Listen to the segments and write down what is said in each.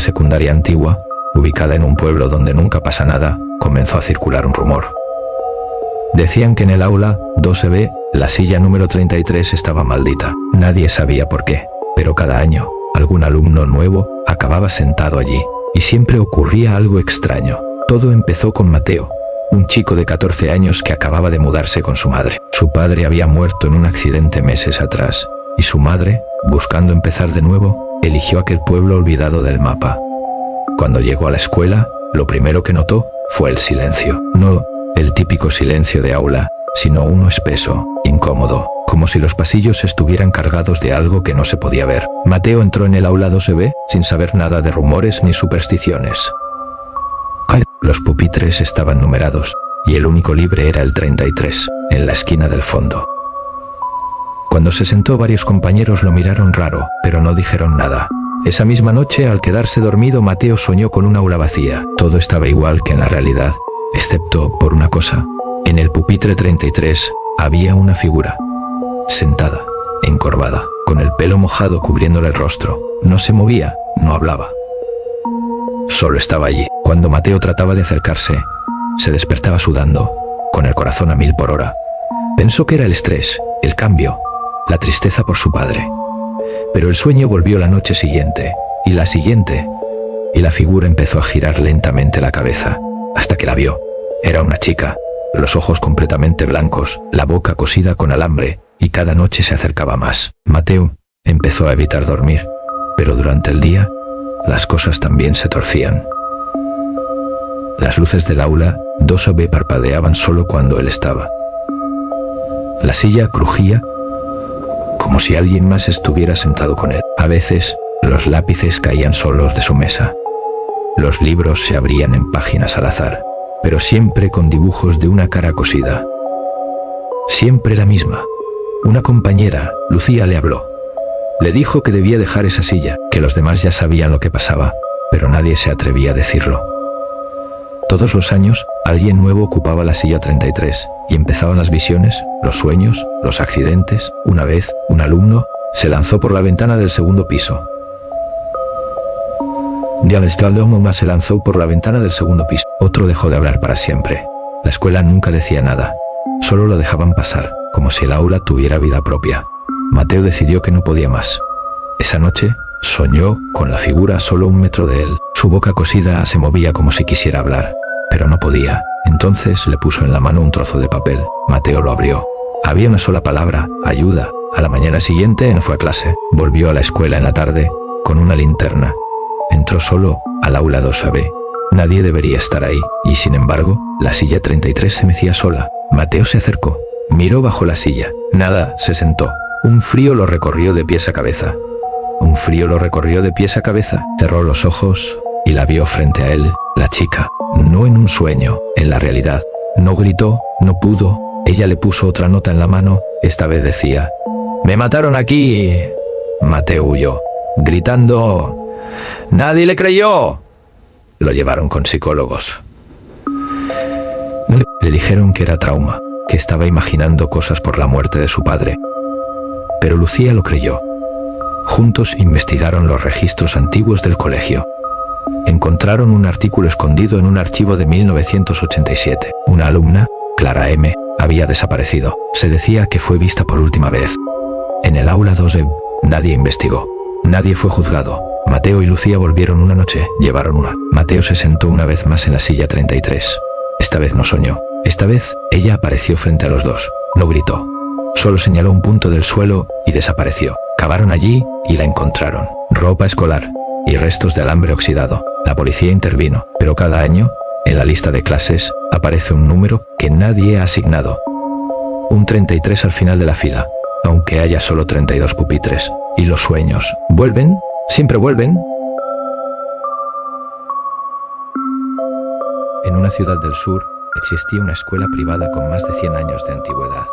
secundaria antigua, ubicada en un pueblo donde nunca pasa nada, comenzó a circular un rumor. Decían que en el aula 12B, la silla número 33 estaba maldita. Nadie sabía por qué, pero cada año, algún alumno nuevo acababa sentado allí, y siempre ocurría algo extraño. Todo empezó con Mateo, un chico de 14 años que acababa de mudarse con su madre. Su padre había muerto en un accidente meses atrás, y su madre, buscando empezar de nuevo, eligió aquel pueblo olvidado del mapa. Cuando llegó a la escuela, lo primero que notó fue el silencio. No el típico silencio de aula, sino uno espeso, incómodo, como si los pasillos estuvieran cargados de algo que no se podía ver. Mateo entró en el aula 12B sin saber nada de rumores ni supersticiones. Los pupitres estaban numerados, y el único libre era el 33, en la esquina del fondo. Cuando se sentó, varios compañeros lo miraron raro, pero no dijeron nada. Esa misma noche, al quedarse dormido, Mateo soñó con un aula vacía. Todo estaba igual que en la realidad, excepto por una cosa. En el pupitre 33 había una figura, sentada, encorvada, con el pelo mojado cubriéndole el rostro. No se movía, no hablaba. Solo estaba allí. Cuando Mateo trataba de acercarse, se despertaba sudando, con el corazón a 1000 por hora. Pensó que era el estrés, el cambio, la tristeza por su padre. Pero el sueño volvió la noche siguiente, y la siguiente, y la figura empezó a girar lentamente la cabeza, hasta que la vio. Era una chica, los ojos completamente blancos, la boca cosida con alambre, y cada noche se acercaba más. Mateo empezó a evitar dormir, pero durante el día, las cosas también se torcían. Las luces del aula 12B parpadeaban solo cuando él estaba. La silla crujía como si alguien más estuviera sentado con él. A veces, los lápices caían solos de su mesa. Los libros se abrían en páginas al azar, pero siempre con dibujos de una cara cosida. Siempre la misma. Una compañera, Lucía, le habló. Le dijo que debía dejar esa silla, que los demás ya sabían lo que pasaba, pero nadie se atrevía a decirlo. Todos los años, alguien nuevo ocupaba la silla 33, y empezaban las visiones, los sueños, los accidentes. Una vez, un alumno se lanzó por la ventana del segundo piso. Más se lanzó por la ventana del segundo piso. Otro dejó de hablar para siempre. La escuela nunca decía nada, solo lo dejaban pasar, como si el aula tuviera vida propia. Mateo decidió que no podía más. Esa noche, soñó con la figura a solo 1 metro de él. Su boca cosida se movía como si quisiera hablar, pero no podía. Entonces le puso en la mano un trozo de papel. Mateo lo abrió. Había una sola palabra: ayuda. A la mañana siguiente no fue a clase. Volvió a la escuela en la tarde, con una linterna. Entró solo al aula 2AB. Nadie debería estar ahí, y sin embargo, la silla 33 se mecía sola. Mateo se acercó, miró bajo la silla. Nada, se sentó. Un frío lo recorrió de pies a cabeza. Un frío lo recorrió de pies a cabeza. Cerró los ojos y la vio frente a él, la chica. No en un sueño, en la realidad. No gritó, no pudo. Ella le puso otra nota en la mano. Esta vez decía: «¡Me mataron aquí!». Mateo huyó, gritando: «¡Nadie le creyó!». Lo llevaron con psicólogos. Le dijeron que era trauma, que estaba imaginando cosas por la muerte de su padre. Pero Lucía lo creyó. Juntos investigaron los registros antiguos del colegio. Encontraron un artículo escondido en un archivo de 1987. Una alumna, Clara M., había desaparecido. Se decía que fue vista por última vez en el aula 2B. Nadie investigó. Nadie fue juzgado. Mateo y Lucía volvieron una noche, llevaron una. Mateo se sentó una vez más en la silla 33. Esta vez no soñó. Esta vez, ella apareció frente a los dos. No gritó. Solo señaló un punto del suelo y desapareció. Cavaron allí y la encontraron. Ropa escolar y restos de alambre oxidado. La policía intervino, pero cada año, en la lista de clases, aparece un número que nadie ha asignado. Un 33 al final de la fila, aunque haya solo 32 pupitres. ¿Y los sueños? ¿Vuelven? ¿Siempre vuelven? En una ciudad del sur, existía una escuela privada con más de 100 años de antigüedad.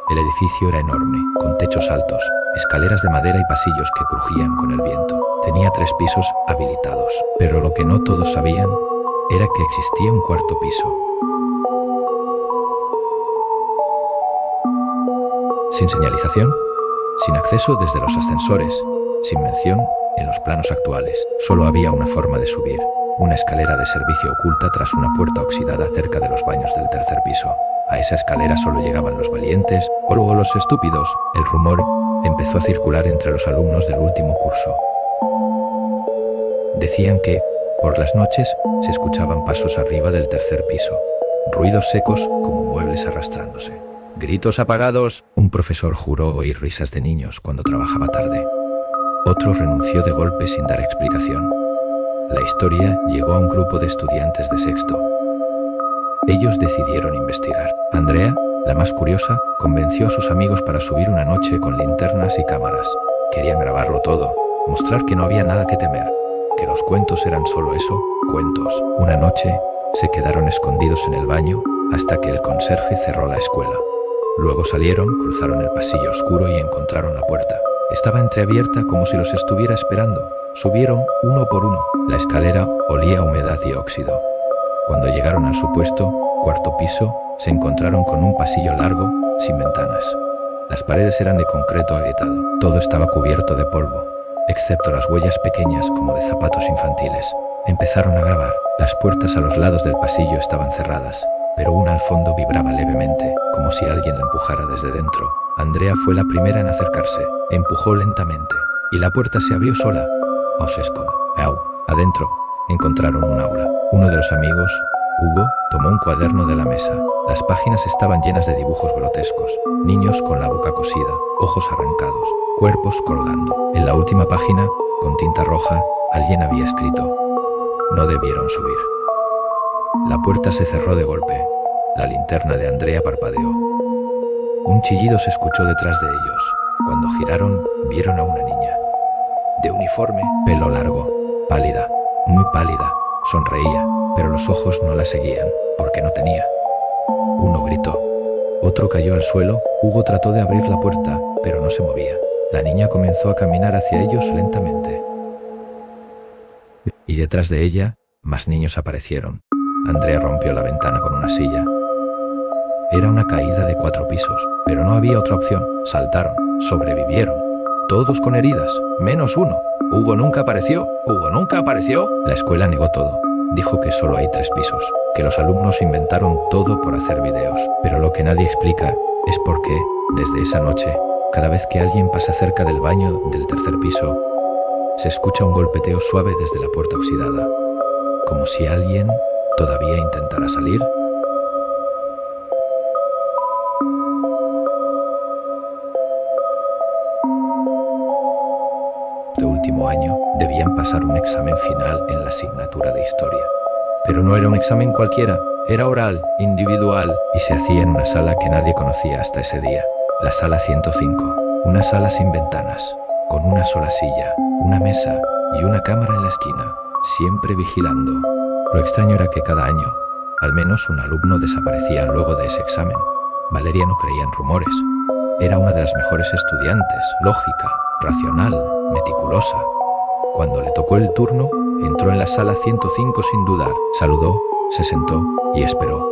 El edificio era enorme, con techos altos, escaleras de madera y pasillos que crujían con el viento. Tenía 3 pisos habilitados, pero lo que no todos sabían era que existía un 4.º piso. Sin señalización, sin acceso desde los ascensores, sin mención En los planos actuales, solo había una forma de subir, una escalera de servicio oculta tras una puerta oxidada cerca de los baños del tercer piso. A esa escalera solo llegaban los valientes o luego los estúpidos. El rumor empezó a circular entre los alumnos del último curso. Decían que, por las noches, se escuchaban pasos arriba del tercer piso, ruidos secos como muebles arrastrándose, gritos apagados. Un profesor juró oír risas de niños cuando trabajaba tarde. Otro renunció de golpe sin dar explicación. La historia llegó a un grupo de estudiantes de sexto. Ellos decidieron investigar. Andrea, la más curiosa, convenció a sus amigos para subir una noche con linternas y cámaras. Querían grabarlo todo, mostrar que no había nada que temer, que los cuentos eran solo eso, cuentos. Una noche, se quedaron escondidos en el baño hasta que el conserje cerró la escuela. Luego salieron, cruzaron el pasillo oscuro y encontraron la puerta. Estaba entreabierta como si los estuviera esperando. Subieron uno por uno. La escalera olía a humedad y óxido. Cuando llegaron al supuesto cuarto piso, se encontraron con un pasillo largo, sin ventanas. Las paredes eran de concreto agrietado. Todo estaba cubierto de polvo, excepto las huellas pequeñas como de zapatos infantiles. Empezaron a grabar. Las puertas a los lados del pasillo estaban cerradas, pero una al fondo vibraba levemente, como si alguien la empujara desde dentro. Andrea fue la primera en acercarse. Empujó lentamente, y la puerta se abrió sola. Osescom. Adentro, encontraron un aula. Uno de los amigos, Hugo, tomó un cuaderno de la mesa. Las páginas estaban llenas de dibujos grotescos. Niños con la boca cosida, ojos arrancados, cuerpos colgando. En la última página, con tinta roja, alguien había escrito: no debieron subir. La puerta se cerró de golpe. La linterna de Andrea parpadeó. Un chillido se escuchó detrás de ellos. Cuando giraron, vieron a una niña. De uniforme, pelo largo, pálida, muy pálida. Sonreía, pero los ojos no la seguían, porque no tenía. Uno gritó. Otro cayó al suelo. Hugo trató de abrir la puerta, pero no se movía. La niña comenzó a caminar hacia ellos lentamente. Y detrás de ella, más niños aparecieron. Andrea rompió la ventana con una silla. Era una caída de 4 pisos, pero no había otra opción. Saltaron, sobrevivieron. Todos con heridas, menos uno. Hugo nunca apareció. Hugo nunca apareció. La escuela negó todo. Dijo que solo hay 3 pisos, que los alumnos inventaron todo por hacer videos. Pero lo que nadie explica es por qué, desde esa noche, cada vez que alguien pasa cerca del baño del tercer piso, se escucha un golpeteo suave desde la puerta oxidada, como si alguien todavía intentara salir. De último año, debían pasar un examen final en la asignatura de historia. Pero no era un examen cualquiera, era oral, individual, y se hacía en una sala que nadie conocía hasta ese día. La sala 105, una sala sin ventanas, con una sola silla, una mesa y una cámara en la esquina, siempre vigilando. Lo extraño era que cada año, al menos un alumno desaparecía luego de ese examen. Valeria no creía en rumores. Era una de las mejores estudiantes, lógica, racional, meticulosa. Cuando le tocó el turno, entró en la sala 105 sin dudar. Saludó, se sentó y esperó.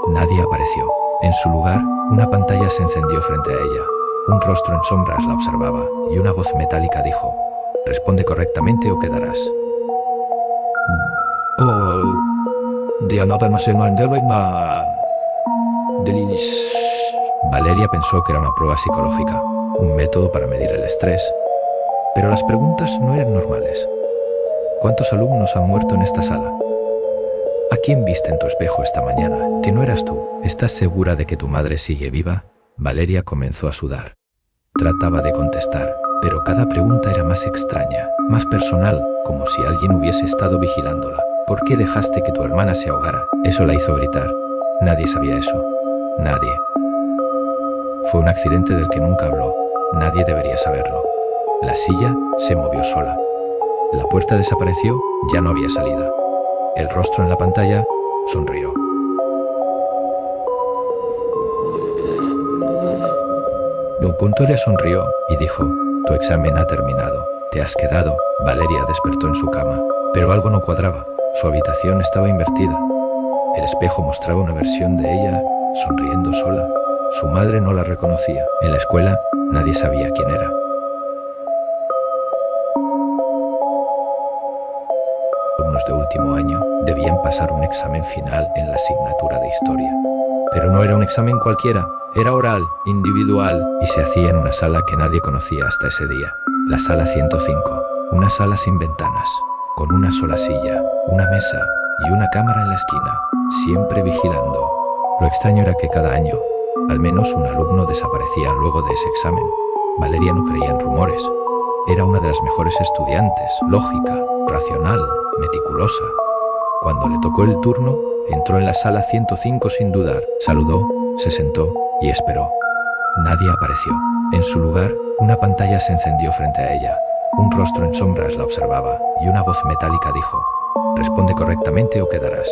Nadie apareció. En su lugar, una pantalla se encendió frente a ella. Un rostro en sombras la observaba y una voz metálica dijo: responde correctamente o quedarás. Valeria pensó que era una prueba psicológica, un método para medir el estrés. Pero las preguntas no eran normales. ¿Cuántos alumnos han muerto en esta sala? ¿A quién viste en tu espejo esta mañana? Que no eras tú. ¿Estás segura de que tu madre sigue viva? Valeria comenzó a sudar. Trataba de contestar, pero cada pregunta era más extraña, más personal, como si alguien hubiese estado vigilándola. ¿Por qué dejaste que tu hermana se ahogara? Eso la hizo gritar. Nadie sabía eso. Nadie. Fue un accidente del que nunca habló. Nadie debería saberlo. La silla se movió sola. La puerta desapareció, ya no había salida. El rostro en la pantalla sonrió. Don Puntoria sonrió y dijo: tu examen ha terminado. Te has quedado. Valeria despertó en su cama, pero algo no cuadraba. Su habitación estaba invertida. El espejo mostraba una versión de ella sonriendo sola. Su madre no la reconocía. En la escuela nadie sabía quién era. alumnos de último año debían pasar un examen final en la asignatura de historia. Pero no era un examen cualquiera, era oral, individual, y se hacía en una sala que nadie conocía hasta ese día. La sala 105, una sala sin ventanas, con una sola silla, una mesa y una cámara en la esquina, siempre vigilando. Lo extraño era que cada año, al menos un alumno desaparecía luego de ese examen. Valeria no creía en rumores. Era una de las mejores estudiantes, lógica, racional, meticulosa. Cuando le tocó el turno, entró en la sala 105 sin dudar, saludó, se sentó y esperó. Nadie apareció. En su lugar, una pantalla se encendió frente a ella. Un rostro en sombras la observaba y una voz metálica dijo: «Responde correctamente o quedarás».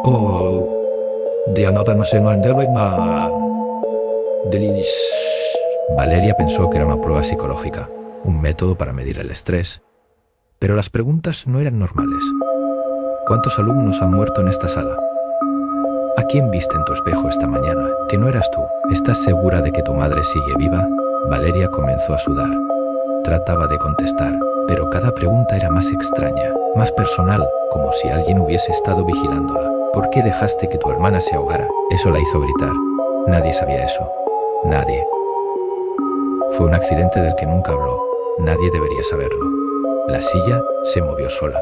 «Oh, Diana no se Valeria pensó que era una prueba psicológica, un método para medir el estrés. Pero las preguntas no eran normales. ¿Cuántos alumnos han muerto en esta sala? ¿A quién viste en tu espejo esta mañana? ¿Que no eras tú? ¿Estás segura de que tu madre sigue viva? Valeria comenzó a sudar. Trataba de contestar, pero cada pregunta era más extraña, más personal, como si alguien hubiese estado vigilándola. ¿Por qué dejaste que tu hermana se ahogara? Eso la hizo gritar. Nadie sabía eso. Nadie. Fue un accidente del que nunca habló. Nadie debería saberlo. La silla se movió sola.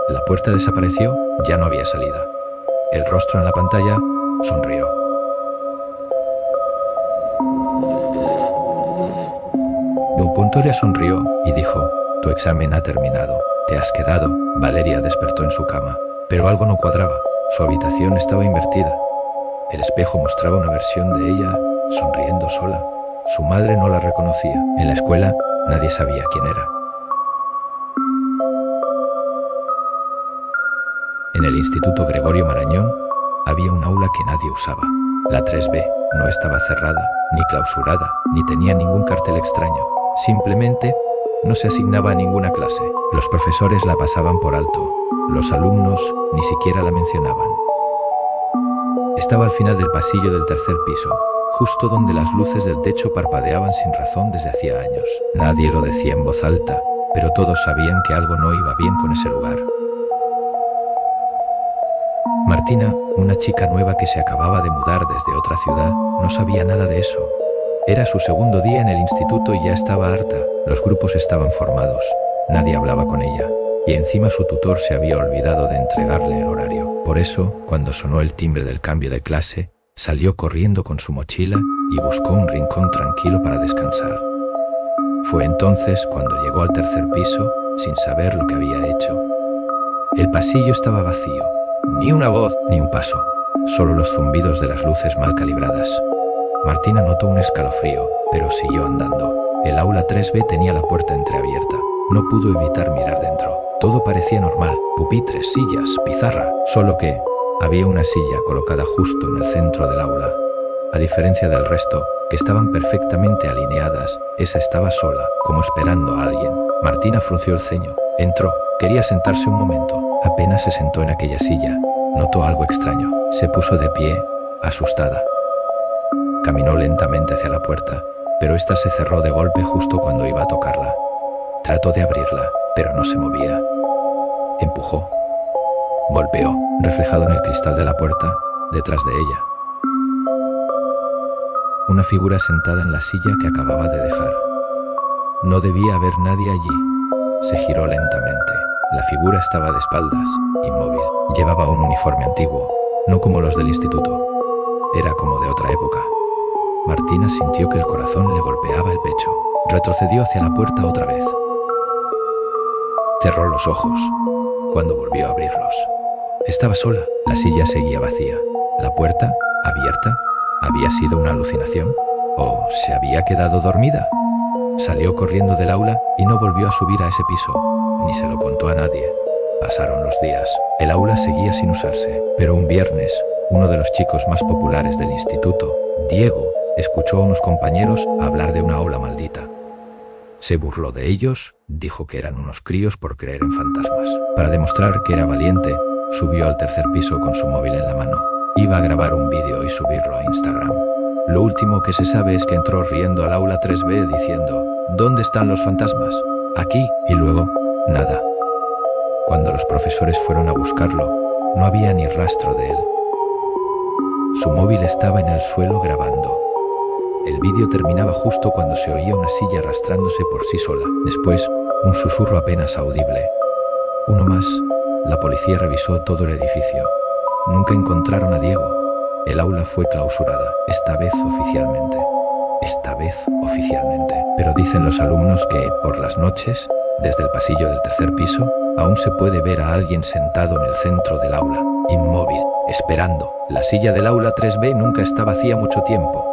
La puerta desapareció, ya no había salida. El rostro en la pantalla sonrió. Don Puntoria sonrió y dijo: «Tu examen ha terminado. Te has quedado». Valeria despertó en su cama, pero algo no cuadraba. Su habitación estaba invertida. El espejo mostraba una versión de ella sonriendo sola. Su madre no la reconocía. En la escuela nadie sabía quién era. En el Instituto Gregorio Marañón había un aula que nadie usaba. La 3B no estaba cerrada, ni clausurada, ni tenía ningún cartel extraño. Simplemente no se asignaba a ninguna clase. Los profesores la pasaban por alto. Los alumnos ni siquiera la mencionaban. Estaba al final del pasillo del tercer piso, justo donde las luces del techo parpadeaban sin razón desde hacía años. Nadie lo decía en voz alta, pero todos sabían que algo no iba bien con ese lugar. Martina, una chica nueva que se acababa de mudar desde otra ciudad, no sabía nada de eso. Era su segundo día en el instituto y ya estaba harta. Los grupos estaban formados. Nadie hablaba con ella. Y encima su tutor se había olvidado de entregarle el horario. Por eso, cuando sonó el timbre del cambio de clase, salió corriendo con su mochila y buscó un rincón tranquilo para descansar. Fue entonces cuando llegó al tercer piso, sin saber lo que había hecho. El pasillo estaba vacío. Ni una voz, ni un paso. Solo los zumbidos de las luces mal calibradas. Martina notó un escalofrío, pero siguió andando. El aula 3B tenía la puerta entreabierta. No pudo evitar mirar dentro. Todo parecía normal. Pupitres, sillas, pizarra. Solo que había una silla colocada justo en el centro del aula. A diferencia del resto, que estaban perfectamente alineadas, esa estaba sola, como esperando a alguien. Martina frunció el ceño. Entró. Quería sentarse un momento. Apenas se sentó en aquella silla, notó algo extraño. Se puso de pie, asustada. Caminó lentamente hacia la puerta, pero ésta se cerró de golpe justo cuando iba a tocarla. Trató de abrirla, pero no se movía. Empujó. Golpeó, reflejado en el cristal de la puerta, detrás de ella. Una figura sentada en la silla que acababa de dejar. No debía haber nadie allí. Se giró lentamente. La figura estaba de espaldas, inmóvil. Llevaba un uniforme antiguo, no como los del instituto. Era como de otra época. Martina sintió que el corazón le golpeaba el pecho. Retrocedió hacia la puerta otra vez. Cerró los ojos, cuando volvió a abrirlos. Estaba sola. La silla seguía vacía. La puerta, abierta, ¿había sido una alucinación? ¿O se había quedado dormida? Salió corriendo del aula y no volvió a subir a ese piso. Ni se lo contó a nadie. Pasaron los días. El aula seguía sin usarse, pero un viernes, uno de los chicos más populares del instituto, Diego, escuchó a unos compañeros hablar de una aula maldita. Se burló de ellos, dijo que eran unos críos por creer en fantasmas. Para demostrar que era valiente, subió al tercer piso con su móvil en la mano. Iba a grabar un vídeo y subirlo a Instagram. Lo último que se sabe es que entró riendo al aula 3B diciendo: «¿Dónde están los fantasmas? Aquí». Y luego, nada. Cuando los profesores fueron a buscarlo, no había ni rastro de él. Su móvil estaba en el suelo grabando. El vídeo terminaba justo cuando se oía una silla arrastrándose por sí sola. Después, un susurro apenas audible. Uno más. La policía revisó todo el edificio. Nunca encontraron a Diego. El aula fue clausurada, esta vez oficialmente. Pero dicen los alumnos que, por las noches, desde el pasillo del tercer piso, aún se puede ver a alguien sentado en el centro del aula, inmóvil, esperando. La silla del aula 3B nunca está vacía mucho tiempo.